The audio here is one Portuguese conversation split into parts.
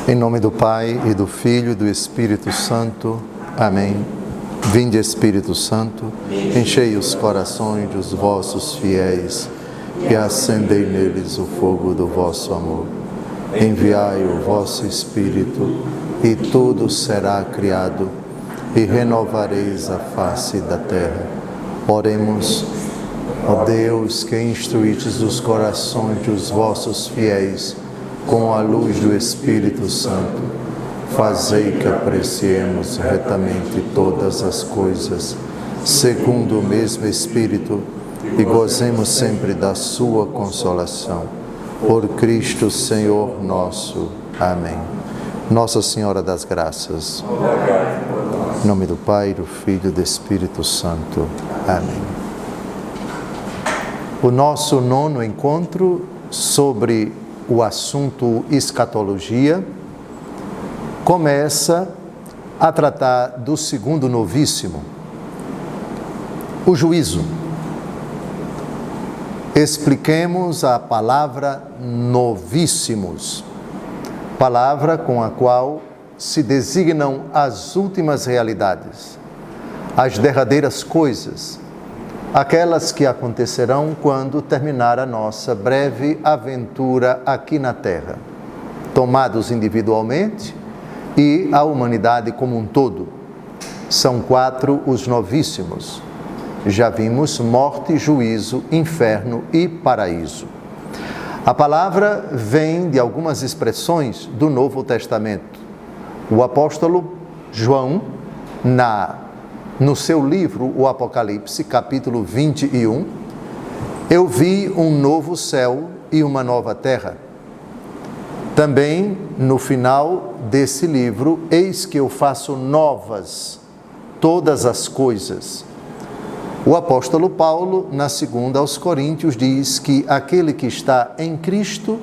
Em nome do Pai, e do Filho, e do Espírito Santo. Amém. Vinde, Espírito Santo, enchei os corações dos vossos fiéis e acendei neles o fogo do vosso amor. Enviai o vosso Espírito, e tudo será criado, e renovareis a face da terra. Oremos. Ó Deus, que instruítes os corações dos vossos fiéis com a luz do Espírito Santo, fazei que apreciemos retamente todas as coisas, segundo o mesmo Espírito, e gozemos sempre da sua consolação. Por Cristo Senhor nosso. Amém. Nossa Senhora das Graças. Em nome do Pai, do Filho e do Espírito Santo. Amém. O nosso nono encontro sobre o assunto escatologia começa a tratar do segundo novíssimo, o juízo. Expliquemos a palavra novíssimos, palavra com a qual se designam as últimas realidades, as derradeiras coisas, aquelas que acontecerão quando terminar a nossa breve aventura aqui na Terra, tomados individualmente e a humanidade como um todo. São 4 os novíssimos. Já vimos morte, juízo, inferno e paraíso. A palavra vem de algumas expressões do Novo Testamento. O apóstolo João, no seu livro, o Apocalipse, capítulo 21, eu vi um novo céu e uma nova terra. Também, no final desse livro, eis que eu faço novas todas as coisas. O apóstolo Paulo, na 2 aos Coríntios, diz que aquele que está em Cristo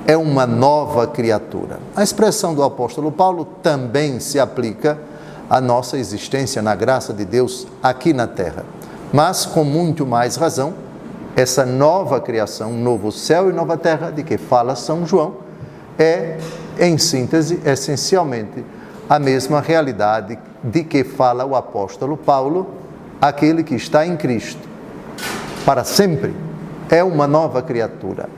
é uma nova criatura. A expressão do apóstolo Paulo também se aplica a nossa existência na graça de Deus aqui na Terra. Mas, com muito mais razão, essa nova criação, novo céu e nova terra, de que fala São João, é, em síntese, essencialmente, a mesma realidade de que fala o apóstolo Paulo, aquele que está em Cristo, para sempre, é uma nova criatura.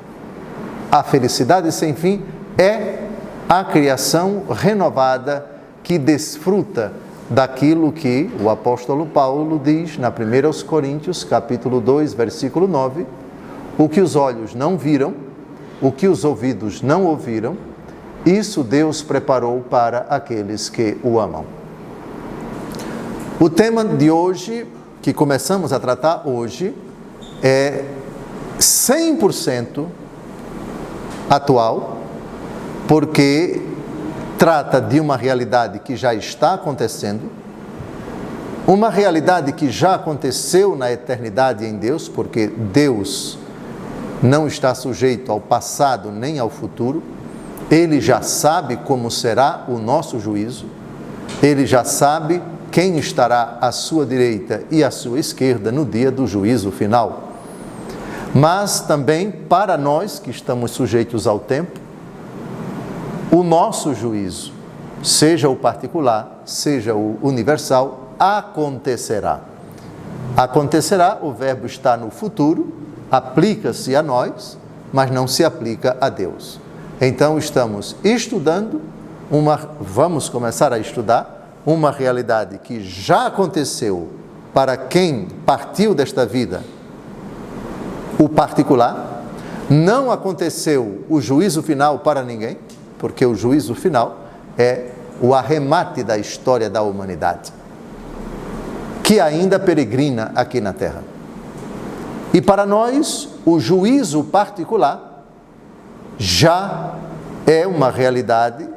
A felicidade sem fim é a criação renovada que desfruta daquilo que o apóstolo Paulo diz na 1 aos Coríntios, capítulo 2, versículo 9, o que os olhos não viram, o que os ouvidos não ouviram, isso Deus preparou para aqueles que o amam. O tema de hoje, que começamos a tratar hoje, é 100% atual, porque trata de uma realidade que já está acontecendo, uma realidade que já aconteceu na eternidade em Deus, porque Deus não está sujeito ao passado nem ao futuro, Ele já sabe como será o nosso juízo, Ele já sabe quem estará à sua direita e à sua esquerda no dia do juízo final. Mas também para nós que estamos sujeitos ao tempo, o nosso juízo, seja o particular, seja o universal, acontecerá. Acontecerá, o verbo está no futuro, aplica-se a nós, mas não se aplica a Deus. Então estamos estudando, vamos começar a estudar uma realidade que já aconteceu para quem partiu desta vida, o particular, não aconteceu o juízo final para ninguém, porque o juízo final é o arremate da história da humanidade, que ainda peregrina aqui na Terra. E para nós, o juízo particular já é uma realidade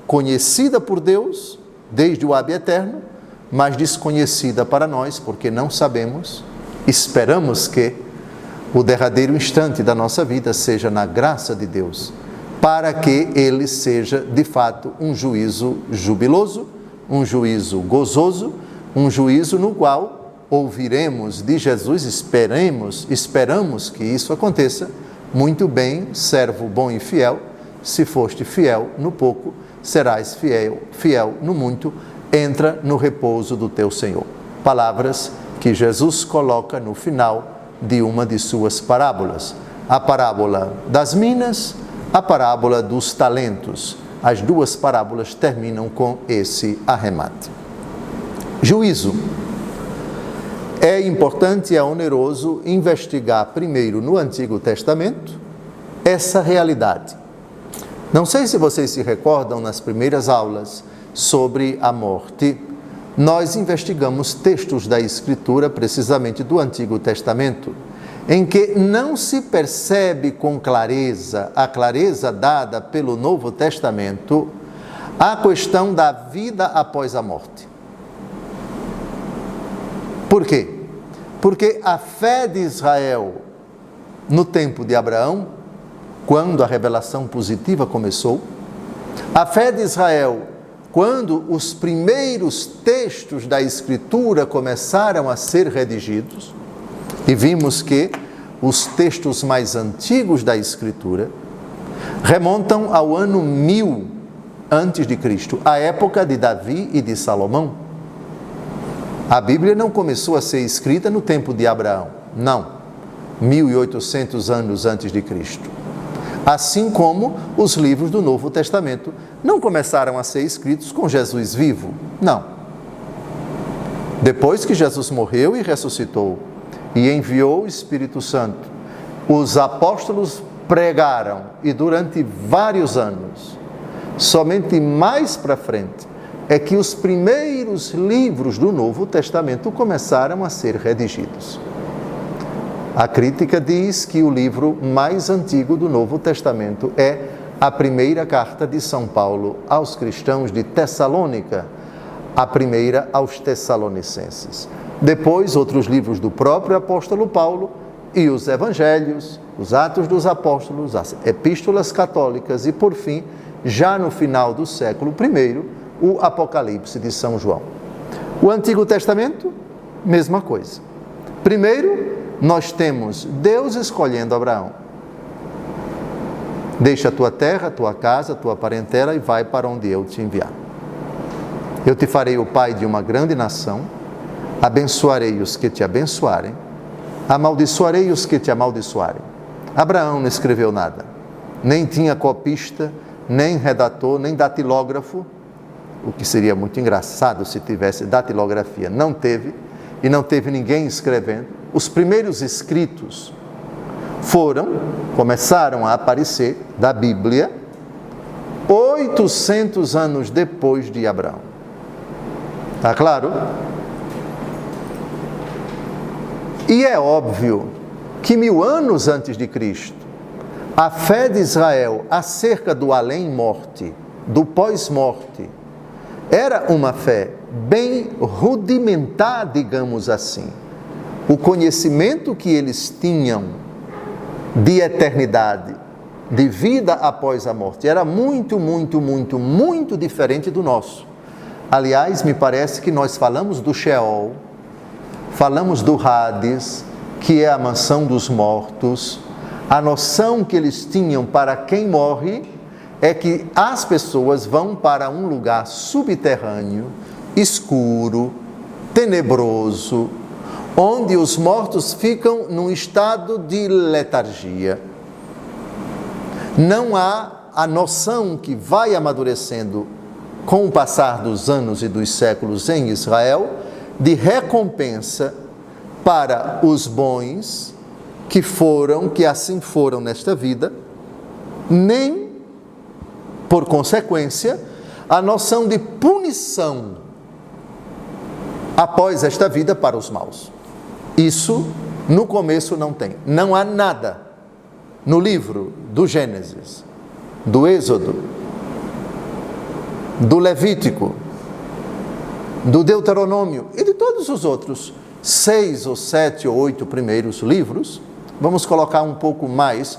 conhecida por Deus desde o Ab Eterno, mas desconhecida para nós, porque não sabemos, esperamos que o derradeiro instante da nossa vida seja na graça de Deus, para que ele seja, de fato, um juízo jubiloso, um juízo gozoso, um juízo no qual ouviremos de Jesus, esperamos que isso aconteça. Muito bem, servo bom e fiel, se foste fiel no pouco, serás fiel no muito, entra no repouso do teu Senhor. Palavras que Jesus coloca no final de uma de suas parábolas. A parábola das minas, a parábola dos talentos. As duas parábolas terminam com esse arremate. Juízo. É importante e é oneroso investigar primeiro no Antigo Testamento essa realidade. Não sei se vocês se recordam, nas primeiras aulas sobre a morte, nós investigamos textos da Escritura, precisamente do Antigo Testamento, em que não se percebe com clareza, a clareza dada pelo Novo Testamento, a questão da vida após a morte. Por quê? Porque a fé de Israel no tempo de Abraão, quando a revelação positiva começou, a fé de Israel quando os primeiros textos da Escritura começaram a ser redigidos, e vimos que os textos mais antigos da Escritura remontam ao ano 1000 antes de Cristo, a época de Davi e de Salomão. A Bíblia não começou a ser escrita no tempo de Abraão, não, 1800 anos antes de Cristo. Assim como os livros do Novo Testamento não começaram a ser escritos com Jesus vivo, não. Depois que Jesus morreu e ressuscitou e enviou o Espírito Santo, os apóstolos pregaram e durante vários anos, somente mais para frente, é que os primeiros livros do Novo Testamento começaram a ser redigidos. A crítica diz que o livro mais antigo do Novo Testamento é a primeira carta de São Paulo aos cristãos de Tessalônica, a primeira aos Tessalonicenses. Depois, outros livros do próprio apóstolo Paulo e os evangelhos, os Atos dos Apóstolos, as epístolas católicas e, por fim, já no final do século I, o Apocalipse de São João. O Antigo Testamento, mesma coisa. Primeiro, nós temos Deus escolhendo Abraão. Deixa a tua terra, a tua casa, a tua parentela e vai para onde eu te enviar. Eu te farei o pai de uma grande nação, abençoarei os que te abençoarem, amaldiçoarei os que te amaldiçoarem. Abraão não escreveu nada, nem tinha copista, nem redator, nem datilógrafo, o que seria muito engraçado se tivesse datilografia. Não teve, e não teve ninguém escrevendo. Os primeiros escritos começaram a aparecer da Bíblia 800 anos depois de Abraão. Está claro? E é óbvio que 1000 anos antes de Cristo, a fé de Israel acerca do além-morte, do pós-morte, era uma fé bem rudimentar, digamos assim. O conhecimento que eles tinham de eternidade, de vida após a morte, era muito, muito, muito, muito diferente do nosso. Aliás, me parece que nós falamos do Sheol, falamos do Hades, que é a mansão dos mortos. A noção que eles tinham para quem morre é que as pessoas vão para um lugar subterrâneo, escuro, tenebroso, onde os mortos ficam num estado de letargia. Não há a noção que vai amadurecendo com o passar dos anos e dos séculos em Israel de recompensa para os bons que assim foram nesta vida, nem, por consequência, a noção de punição após esta vida para os maus. Isso, no começo, não tem. Não há nada no livro do Gênesis, do Êxodo, do Levítico, do Deuteronômio e de todos os outros 6 ou 7 ou 8 primeiros livros. Vamos colocar um pouco mais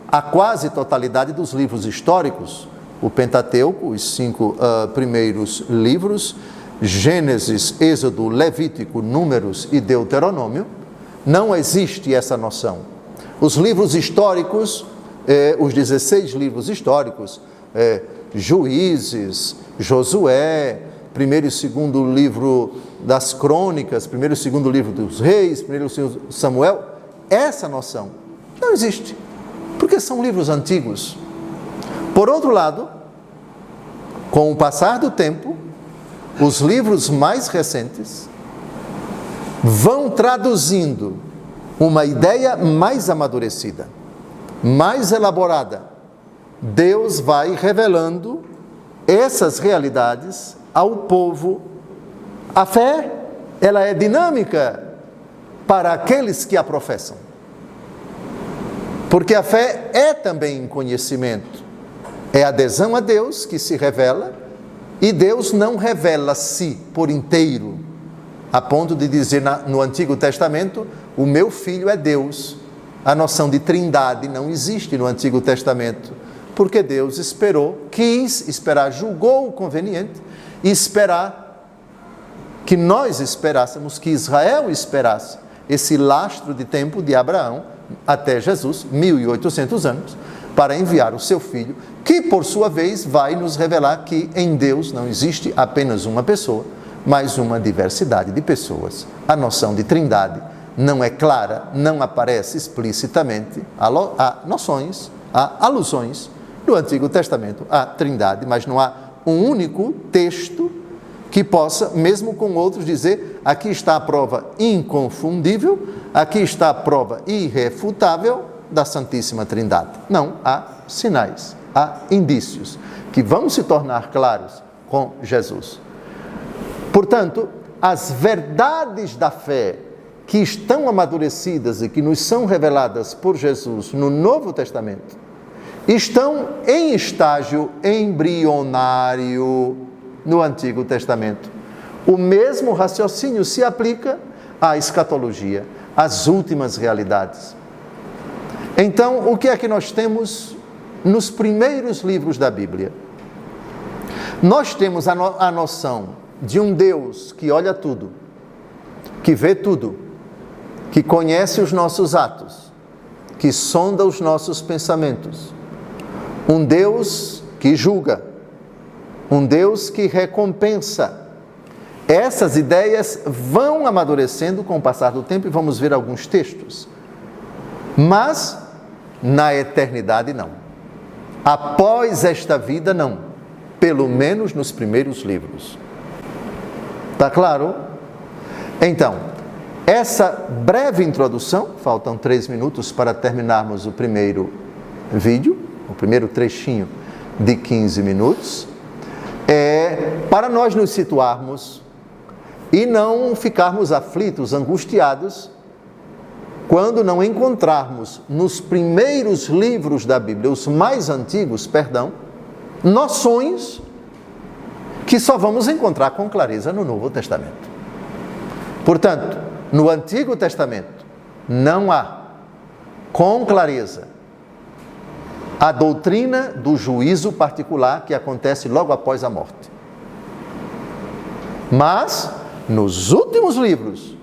a quase totalidade dos livros históricos, o Pentateuco, os 5 primeiros livros, Gênesis, Êxodo, Levítico, Números e Deuteronômio. Não existe essa noção. Os livros históricos, os 16 livros históricos, Juízes, Josué, primeiro e segundo livro das Crônicas, primeiro e segundo livro dos Reis, primeiro e segundo Samuel, essa noção não existe, porque são livros antigos. Por outro lado, com o passar do tempo, os livros mais recentes vão traduzindo uma ideia mais amadurecida, mais elaborada. Deus vai revelando essas realidades ao povo. A fé, ela é dinâmica para aqueles que a professam. Porque a fé é também conhecimento. É adesão a Deus que se revela, e Deus não revela-se por inteiro, a ponto de dizer no Antigo Testamento, o meu filho é Deus. A noção de trindade não existe no Antigo Testamento, porque Deus quis esperar, julgou conveniente esperar que nós esperássemos, que Israel esperasse esse lastro de tempo de Abraão até Jesus, 1800 anos, para enviar o seu filho, que por sua vez vai nos revelar que em Deus não existe apenas uma pessoa, mas uma diversidade de pessoas. A noção de trindade não é clara, não aparece explicitamente. Há noções, há alusões no Antigo Testamento à trindade, mas não há um único texto que possa, mesmo com outros, dizer: aqui está a prova inconfundível, aqui está a prova irrefutável da Santíssima Trindade. Não, há sinais, há indícios que vão se tornar claros com Jesus. Portanto, as verdades da fé que estão amadurecidas e que nos são reveladas por Jesus no Novo Testamento estão em estágio embrionário no Antigo Testamento. O mesmo raciocínio se aplica à escatologia, às últimas realidades. Então, o que é que nós temos nos primeiros livros da Bíblia? Nós temos a noção de um Deus que olha tudo, que vê tudo, que conhece os nossos atos, que sonda os nossos pensamentos. Um Deus que julga, um Deus que recompensa. Essas ideias vão amadurecendo com o passar do tempo e vamos ver alguns textos. Mas, na eternidade, não. Após esta vida, não. Pelo menos nos primeiros livros. Está claro? Então, essa breve introdução, faltam 3 minutos para terminarmos o primeiro vídeo, o primeiro trechinho de 15 minutos, para nós nos situarmos e não ficarmos aflitos, angustiados, quando não encontrarmos nos primeiros livros da Bíblia, os mais antigos, noções que só vamos encontrar com clareza no Novo Testamento. Portanto, no Antigo Testamento não há com clareza a doutrina do juízo particular que acontece logo após a morte. Mas, nos últimos livros,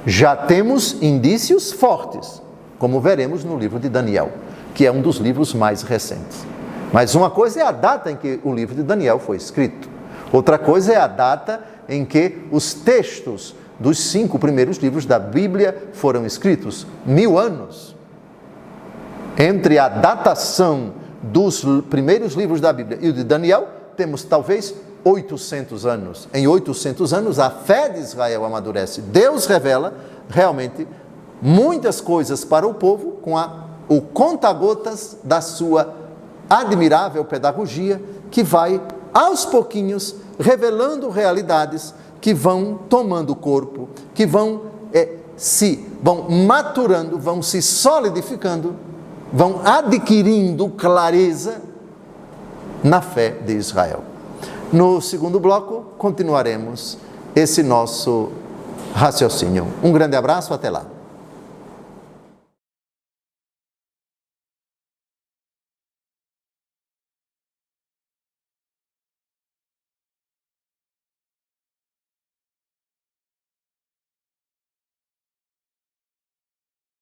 já temos indícios fortes, como veremos no livro de Daniel, que é um dos livros mais recentes. Mas uma coisa é a data em que o livro de Daniel foi escrito. Outra coisa é a data em que os textos dos 5 primeiros livros da Bíblia foram escritos. 1000 anos. Entre a datação dos primeiros livros da Bíblia e o de Daniel, temos talvez 800 anos. Em 800 anos, a fé de Israel amadurece. Deus revela realmente muitas coisas para o povo com o conta-gotas da sua admirável pedagogia, que vai, aos pouquinhos, revelando realidades que vão tomando corpo, que vão maturando, vão se solidificando, vão adquirindo clareza na fé de Israel. No segundo bloco, continuaremos esse nosso raciocínio. Um grande abraço, até lá.